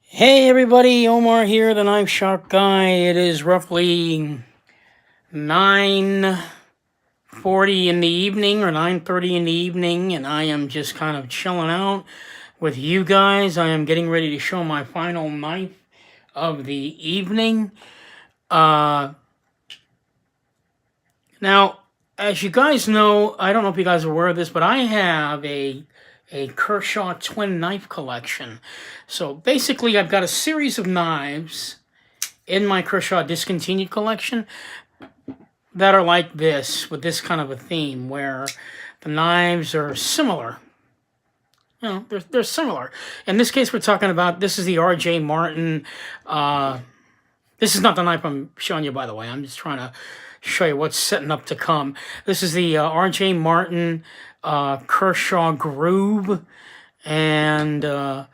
Hey everybody, Omar here, the Knife Shop Guy. It is roughly 9:40 in the evening or 9:30 in the evening, and I am just kind of chilling out with you guys. I am getting ready to show my final knife of the evening. Now, as you guys know, I don't know if you guys are aware of this, but I have a Kershaw twin knife collection. So basically, I've got a series of knives in my Kershaw discontinued collection that are like this, with this kind of a theme, where the knives are similar. You know, they're similar. In this case, we're talking about, this is the R.J. Martin. This is not the knife I'm showing you, by the way. I'm just trying to show you what's setting up to come. This is the R.J. Martin Kershaw Groove and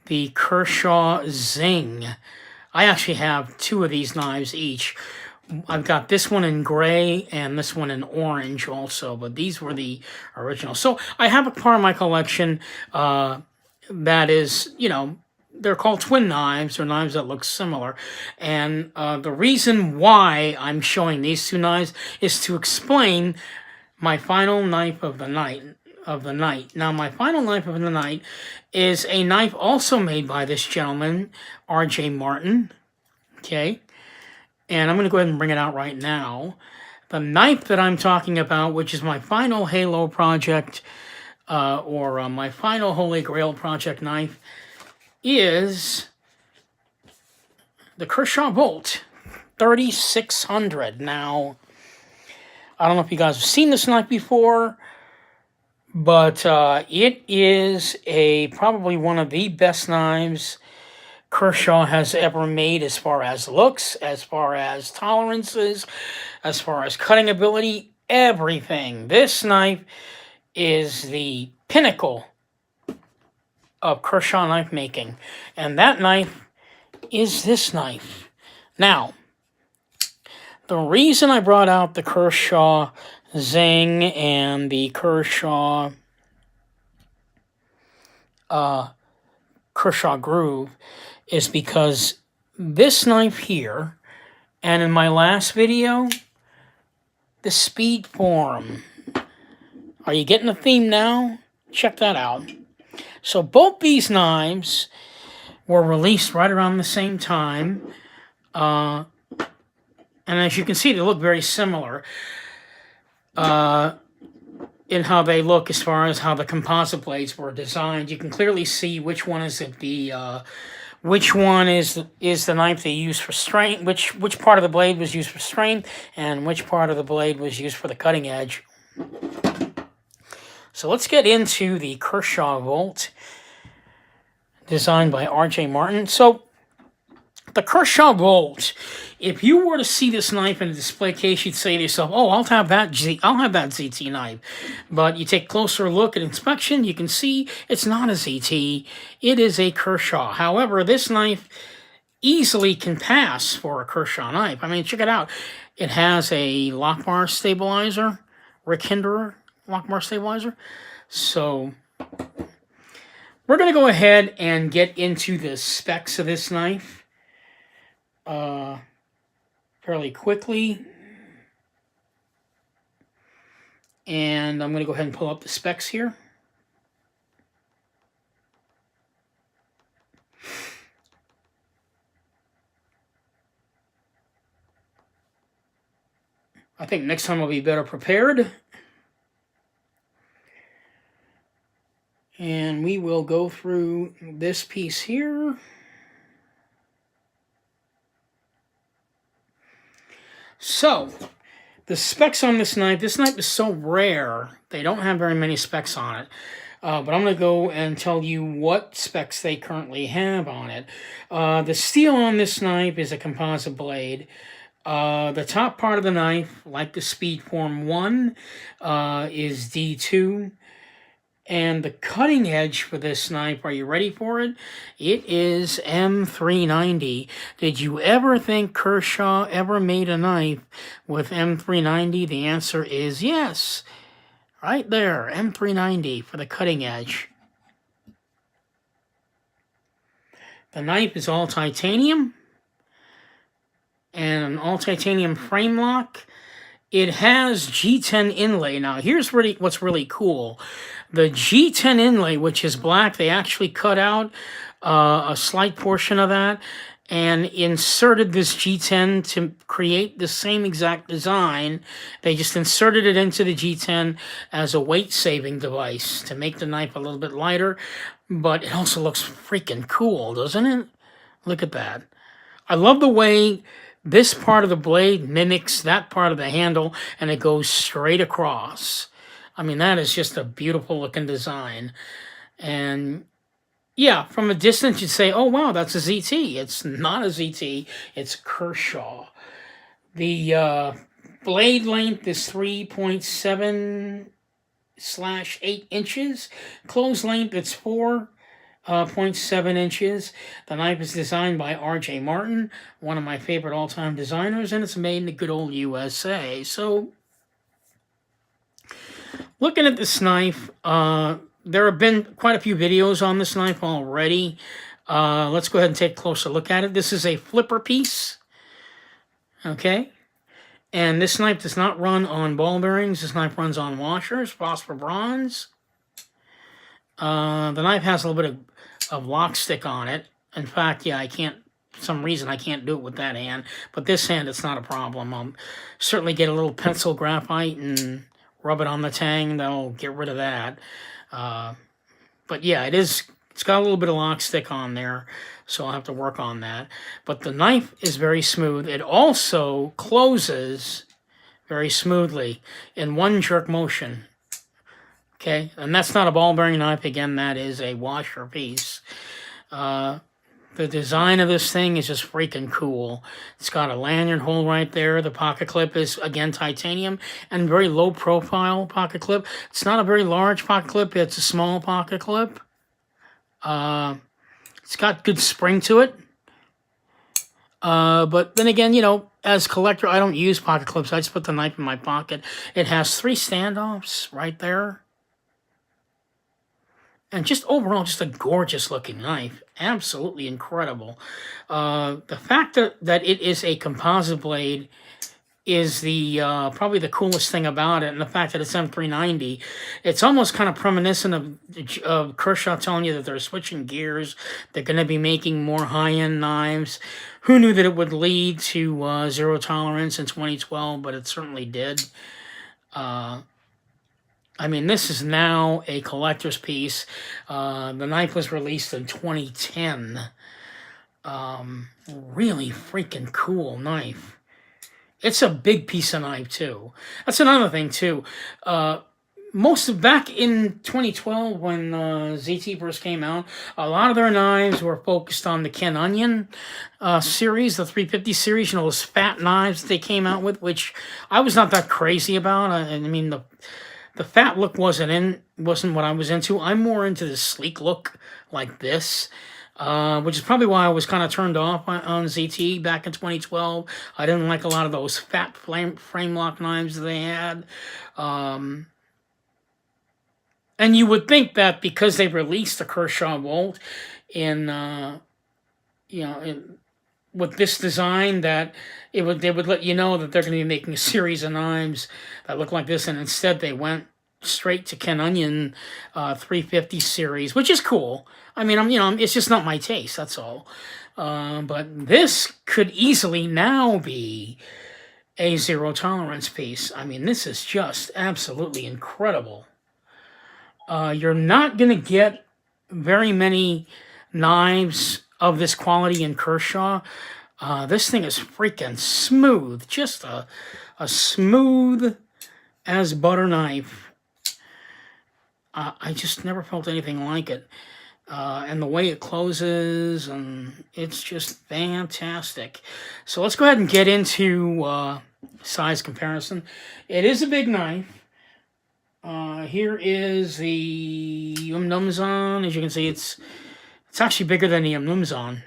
the Kershaw Zing. I actually have two of these knives each. I've got this one in gray and this one in orange also, but these were the original. So I have a part of my collection that is, you know, they're called twin knives, or knives that look similar. And the reason why I'm showing these two knives is to explain my final knife of the night. Now, my final knife of the night is a knife also made by this gentleman, R.J. Martin. Okay, and I'm going to go ahead and bring it out right now. The knife that I'm talking about, which is my final Halo project, or my final Holy Grail project knife, is the Kershaw Volt 3600. Now, I don't know if you guys have seen this knife before, but it is probably one of the best knives Kershaw has ever made, as far as looks, as far as tolerances, as far as cutting ability, everything. This knife is the pinnacle of Kershaw knife making, and that knife is this knife. Now, the reason I brought out the Kershaw Zing and the Kershaw Groove is because this knife here, and in my last video, the speed form. Are you getting the theme now? Check that out. So both these knives were released right around the same time. And as you can see, they look very similar in how they look, as far as how the composite blades were designed. You can clearly see which one is the knife they used for strain, which part of the blade was used for strain, and which part of the blade was used for the cutting edge. So let's get into the Kershaw Volt, designed by R.J. Martin. So the Kershaw Volt, if you were to see this knife in a display case, you'd say to yourself, "Oh, I'll have that ZT knife." But you take a closer look at inspection, you can see it's not a ZT. It is a Kershaw. However, this knife easily can pass for a Kershaw knife. I mean, check it out. It has a lock bar stabilizer, Rick Hinderer lock bar stabilizer. So we're going to go ahead and get into the specs of this knife fairly quickly. And I'm going to go ahead and pull up the specs here. I think next time I'll be better prepared. And we will go through this piece here. So, the specs on this knife is so rare, they don't have very many specs on it. But I'm going to go and tell you what specs they currently have on it. The steel on this knife is a composite blade. The top part of the knife, like the Speedform 1, is D2. And the cutting edge for this knife, are you ready for it? It is M390. Did you ever think Kershaw ever made a knife with M390? The answer is yes. Right there, M390 for the cutting edge. The knife is all titanium and an all titanium frame lock. It has G10 inlay. Now, here's what's really cool. The G10 inlay, which is black, they actually cut out a slight portion of that and inserted this G10 to create the same exact design. They just inserted it into the G10 as a weight-saving device to make the knife a little bit lighter, but it also looks freaking cool, doesn't it? Look at that. I love the way this part of the blade mimics that part of the handle, and it goes straight across. I mean, that is just a beautiful looking design. And yeah, from a distance, you'd say, oh, wow, that's a ZT. It's not a ZT. It's Kershaw. The blade length is 3.7/8 inches. Close length, it's 4.7 inches. The knife is designed by R.J. Martin, one of my favorite all-time designers, and it's made in the good old USA. So, looking at this knife, there have been quite a few videos on this knife already. Let's go ahead and take a closer look at it. This is a flipper piece, okay? And this knife does not run on ball bearings. This knife runs on washers, phosphor bronze. The knife has a little bit of lock stick on it. In fact, yeah, for some reason I can't do it with that hand, but this hand, it's not a problem. I'll certainly get a little pencil graphite and rub it on the tang. That'll get rid of that. But yeah, it's got a little bit of lock stick on there, so I'll have to work on that. But the knife is very smooth. It also closes very smoothly in one jerk motion. Okay, and that's not a ball bearing knife. Again, that is a washer piece. The design of this thing is just freaking cool. It's got a lanyard hole right there. The pocket clip is, again, titanium and very low profile pocket clip. It's not a very large pocket clip. It's a small pocket clip. It's got good spring to it. But then again, you know, as a collector, I don't use pocket clips. I just put the knife in my pocket. It has 3 standoffs right there. And just overall, just a gorgeous looking knife. Absolutely incredible. The fact that it is a composite blade is the probably the coolest thing about it. And the fact that it's M390, it's almost kind of reminiscent of Kershaw telling you that they're switching gears. They're going to be making more high-end knives. Who knew that it would lead to zero tolerance in 2012, but it certainly did. I mean, this is now a collector's piece. The knife was released in 2010. Really freaking cool knife. It's a big piece of knife, too. That's another thing, too. Back in 2012, when ZT first came out, a lot of their knives were focused on the Ken Onion series, the 350 series, you know, those fat knives that they came out with, which I was not that crazy about. I mean, the fat look wasn't what I was into. I'm more into the sleek look like this, which is probably why I was kind of turned off on ZT back in 2012. I didn't like a lot of those fat frame lock knives they had. And you would think that because they released the Kershaw Volt with this design, that they would let you know that they're going to be making a series of knives that look like this, and instead they went straight to Ken Onion 350 series, which is cool. I mean, it's just not my taste, that's all. But this could easily now be a zero tolerance piece. I mean, this is just absolutely incredible. You're not going to get very many knives of this quality in Kershaw. This thing is freaking smooth. Just a smooth as butter knife. I just never felt anything like it. And the way it closes, and it's just fantastic. So let's go ahead and get into size comparison. It is a big knife. Here is the Numzon. As you can see, it's actually bigger than the Numzon.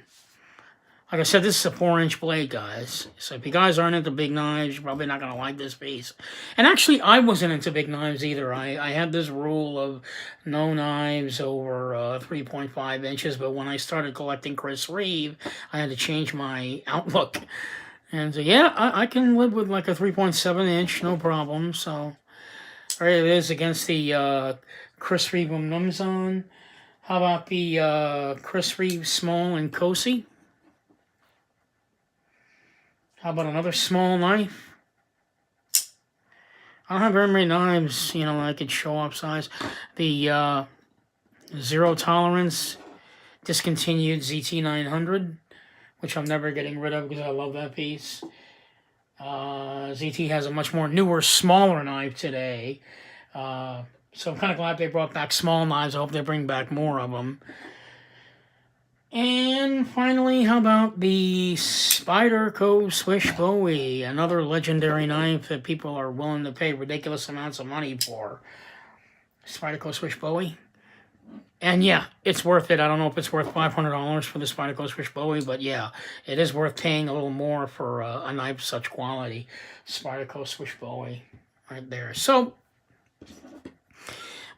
Like I said, this is a 4-inch blade, guys. So if you guys aren't into big knives, you're probably not going to like this piece. And actually, I wasn't into big knives either. I had this rule of no knives over 3.5 inches, but when I started collecting Chris Reeve, I had to change my outlook. And so, yeah, I can live with like a 3.7 inch, no problem. So, there it is against the Chris Reeve Numzon. How about the Chris Reeve Small and Cosi? How about another small knife? I don't have very many knives, you know, I could show up size. The Zero Tolerance discontinued ZT900, which I'm never getting rid of because I love that piece. ZT has a much more newer, smaller knife today. So I'm kind of glad they brought back small knives. I hope they bring back more of them. And finally, how about the Spyderco Swiss Bowie, another legendary knife that people are willing to pay ridiculous amounts of money for. Spyderco Swiss Bowie. And yeah, it's worth it. I don't know if it's worth $500 for the Spyderco Swiss Bowie, but yeah, it is worth paying a little more for a knife of such quality. Spyderco Swiss Bowie, right there. So,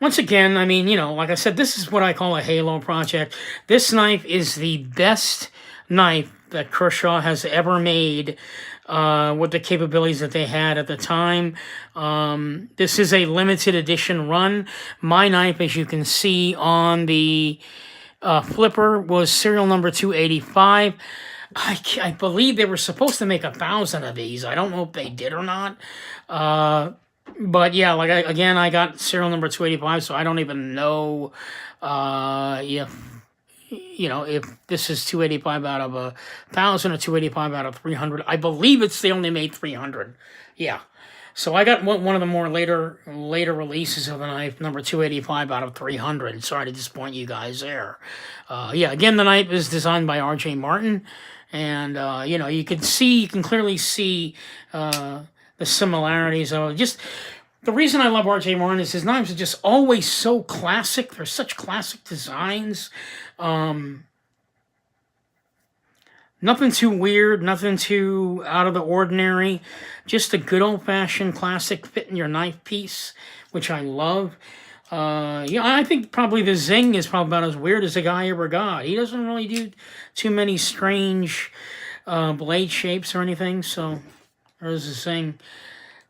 once again, I mean, you know, like I said, this is what I call a halo project. This knife is the best knife that Kershaw has ever made with the capabilities that they had at the time. This is a limited edition run. My knife, as you can see on the flipper, was serial number 285. I believe they were supposed to make 1,000 of these. I don't know if they did or not. But yeah, like again, I got serial number 285, so I don't even know if, you know, if this is 285 out of 1,000 or 285 out of 300. I believe they only made 300. Yeah. So I got one of the more later releases of the knife, number 285 out of 300. Sorry to disappoint you guys there. Yeah, again, the knife is designed by R.J. Martin, and you know, you can clearly see the similarities of just. The reason I love R.J. Martin is his knives are just always so classic. They're such classic designs. Nothing too weird, nothing too out of the ordinary. Just a good old-fashioned classic fit in your knife piece, which I love. Yeah, I think probably the Zing is probably about as weird as the guy ever got. He doesn't really do too many strange blade shapes or anything, so there's the Zing.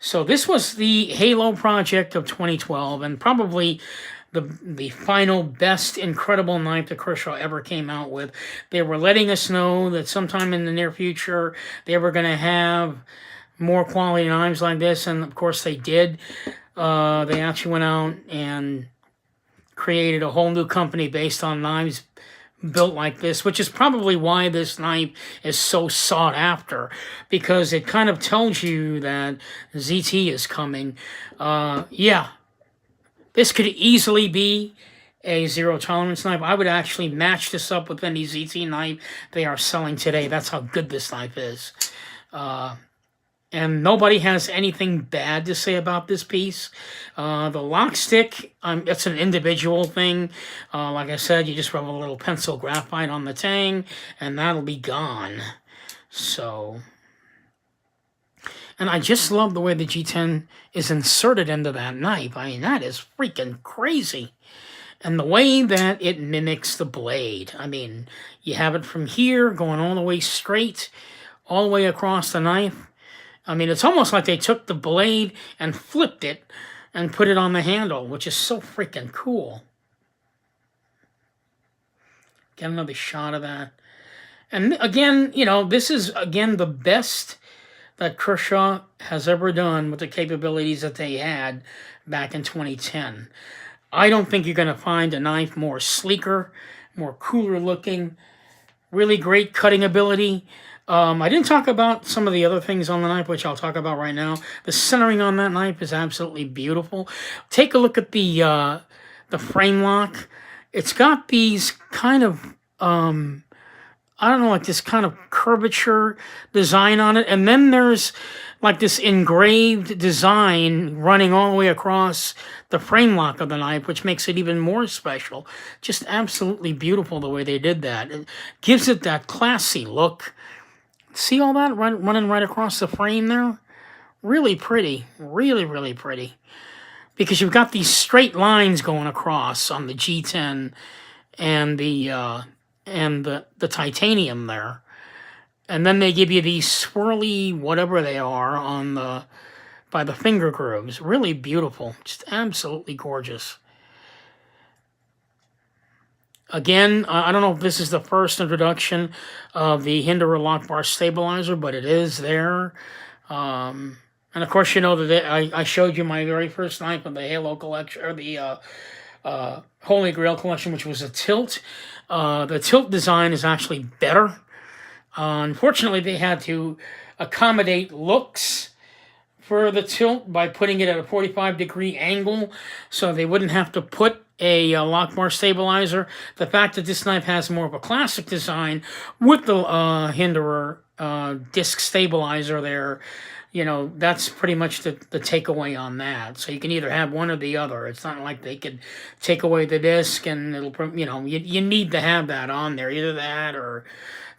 So this was the Halo project of 2012, and probably the final best incredible knife that Kershaw ever came out with. They were letting us know that sometime in the near future they were going to have more quality knives like this, and of course they did. They actually went out and created a whole new company based on knives built like this, which is probably why this knife is so sought after, because it kind of tells you that ZT is coming. Yeah, this could easily be a zero tolerance knife. I would actually match this up with any ZT knife they are selling today. That's how good this knife is. And nobody has anything bad to say about this piece. The lock stick, it's an individual thing. Like I said, you just rub a little pencil graphite on the tang, and that'll be gone. So, and I just love the way the G10 is inserted into that knife. I mean, that is freaking crazy. And the way that it mimics the blade. I mean, you have it from here going all the way straight, all the way across the knife. I mean, it's almost like they took the blade and flipped it and put it on the handle, which is so freaking cool. Get another shot of that. And again, you know, this is, again, the best that Kershaw has ever done with the capabilities that they had back in 2010. I don't think you're going to find a knife more sleeker, more cooler looking, really great cutting ability. I didn't talk about some of the other things on the knife, which I'll talk about right now. The centering on that knife is absolutely beautiful. Take a look at the frame lock. It's got these kind of, I don't know, like this kind of curvature design on it. And then there's like this engraved design running all the way across the frame lock of the knife, which makes it even more special. Just absolutely beautiful the way they did that. It gives it that classy look. See all that running right across the frame there? Really pretty. Really, really pretty. Because you've got these straight lines going across on the G10 and the titanium there. And then they give you these swirly whatever they are on the by the finger grooves. Really beautiful. Just absolutely gorgeous. Again, I don't know if this is the first introduction of the Hinderer lock bar stabilizer, but it is there. And of course, you know that I showed you my very first knife of the Halo collection, or the Holy Grail collection, which was a tilt. The tilt design is actually better. Unfortunately, they had to accommodate looks for the tilt by putting it at a 45-degree angle so they wouldn't have to put a lock bar stabilizer. The fact that this knife has more of a classic design with the Hinderer disc stabilizer there, you know, that's pretty much the takeaway on that. So you can either have one or the other. It's not like they could take away the disc and it'll, you know, you need to have that on there. Either that or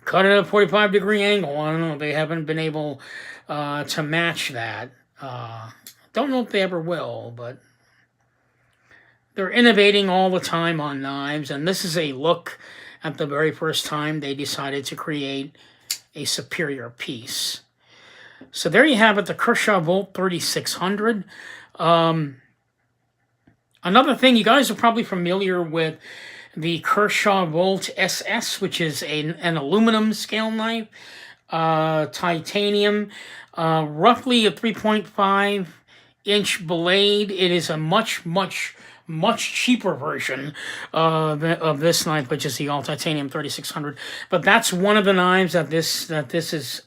cut it at a 45-degree angle. I don't know. They haven't been able to match that. Don't know if they ever will, but they're innovating all the time on knives, and this is a look at the very first time they decided to create a superior piece. So there you have it, the Kershaw Volt 3600. Another thing, you guys are probably familiar with the Kershaw Volt SS, which is an aluminum scale knife, titanium, roughly a 3.5-inch blade. It is a much cheaper version of this knife, which is the all titanium 3600. But that's one of the knives that this is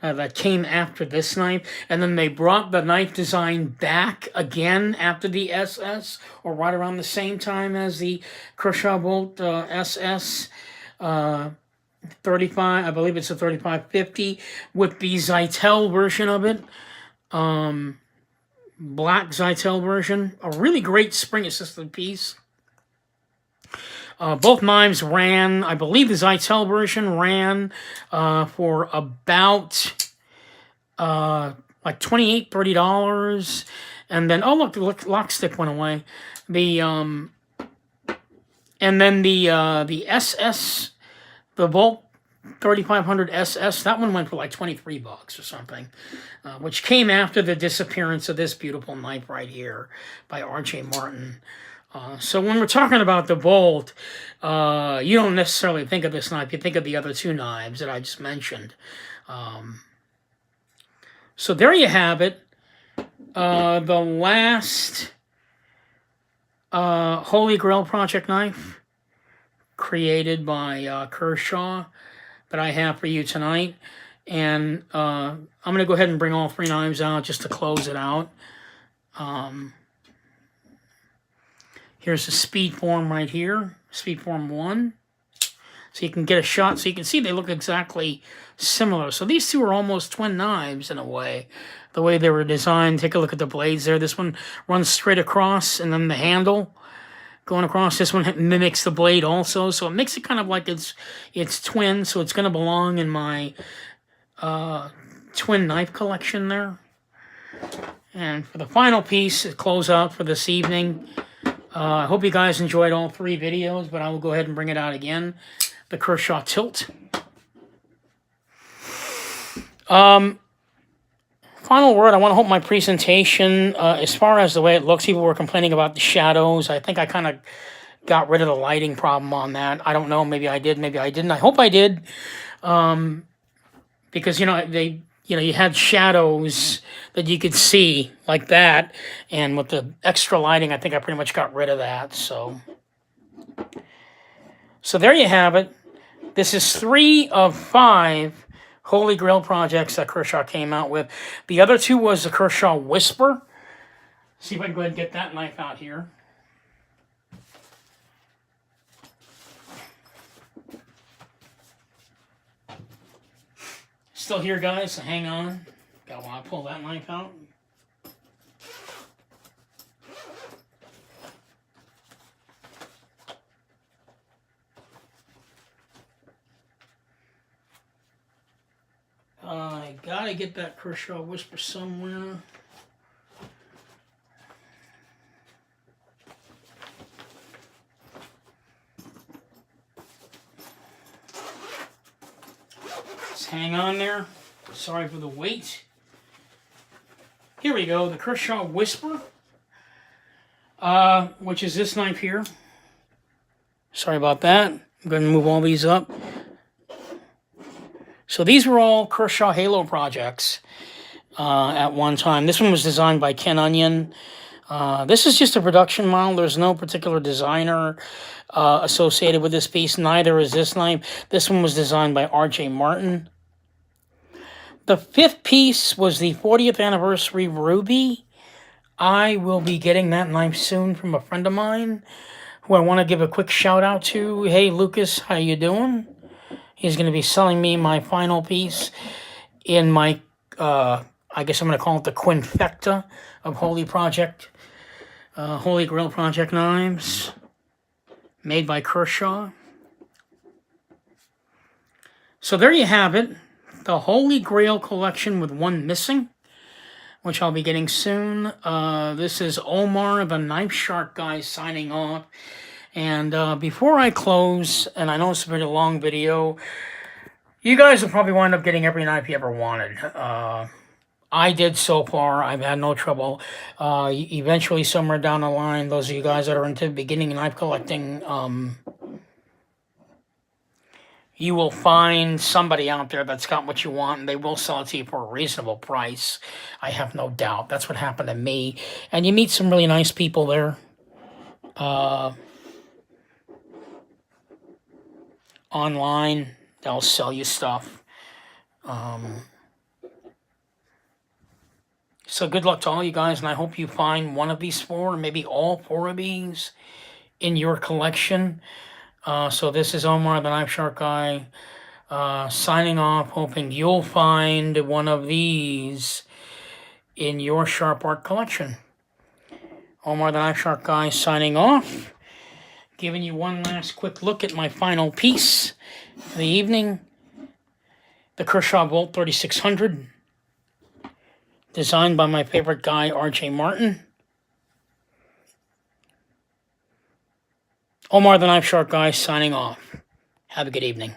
that came after this knife, and then they brought the knife design back again after the SS, or right around the same time as the Kershaw Volt SS 35. I believe it's a 3550 with the Zytel version of it. Black Zytel version, a really great spring-assisted piece. Both knives ran, I believe the Zytel version ran for about like $28, $30. And then, oh look, the lock stick went away. And then the SS, the Volt 3500 SS, that one went for like $23 or something, which came after the disappearance of this beautiful knife right here by R.J. Martin. So when we're talking about the Volt, you don't necessarily think of this knife. You think of the other two knives that I just mentioned. So there you have it. The last Holy Grail project knife created by Kershaw that I have for you tonight. And I'm going to go ahead and bring all three knives out just to close it out. Here's the speed form right here, speed form 1. So you can get a shot, so you can see they look exactly similar. So these two are almost twin knives in a way, the way they were designed. Take a look at the blades there. This one runs straight across, and then the handle going across. This one mimics the blade also, so it makes it kind of like it's twin, so it's going to belong in my twin knife collection there. And for the final piece, to close out for this evening, I hope you guys enjoyed all three videos, but I will go ahead and bring it out again. The Kershaw Tilt. Final word, I want to hope my presentation, as far as the way it looks, people were complaining about the shadows. I think I kind of got rid of the lighting problem on that. I don't know, maybe I did, maybe I didn't. I hope I did, because, you know, you had shadows that you could see like that, and with the extra lighting, I think I pretty much got rid of that. So there you have it. This is 3 of 5 Holy Grail projects that Kershaw came out with. The other 2 was the Kershaw Whisper. See if I can go ahead and get that knife out here. Still here, guys, so hang on. Got a while. pull that knife out. I gotta get that Kershaw Whisper somewhere. Just hang on there. Sorry for the wait. Here we go, the Kershaw Whisper, which is this knife here. Sorry about that. I'm going to move all these up. So these were all Kershaw Halo projects at one time. This one was designed by Ken Onion. This is just a production model. There's no particular designer associated with this piece. Neither is this knife. This one was designed by R.J. Martin. The fifth piece was the 40th anniversary Ruby. I will be getting that knife soon from a friend of mine who I want to give a quick shout out to. Hey, Lucas, how you doing? He's going to be selling me my final piece in my, I guess I'm going to call it the quinfecta of Holy Grail Project knives, made by Kershaw. So there you have it, the Holy Grail collection with one missing, which I'll be getting soon. This is Omar, the Knife Shark guy, signing off. And before I close, and I know it's a pretty long video, you guys will probably wind up getting every knife you ever wanted. I did so far. I've had no trouble. Eventually, somewhere down the line, those of you guys that are into beginning knife collecting, you will find somebody out there that's got what you want, and they will sell it to you for a reasonable price. I have no doubt. That's what happened to me. And you meet some really nice people there. Online, they'll sell you stuff. So good luck to all you guys, and I hope you find one of these four, or maybe all four of these in your collection. So this is Omar, the Knife Shark guy, signing off, hoping you'll find one of these in your sharp art collection. Omar, the Knife Shark guy, signing off. Giving you one last quick look at my final piece for the evening. The Kershaw Volt 3600. Designed by my favorite guy, R.J. Martin. Omar, the Knife Shark guy, signing off. Have a good evening.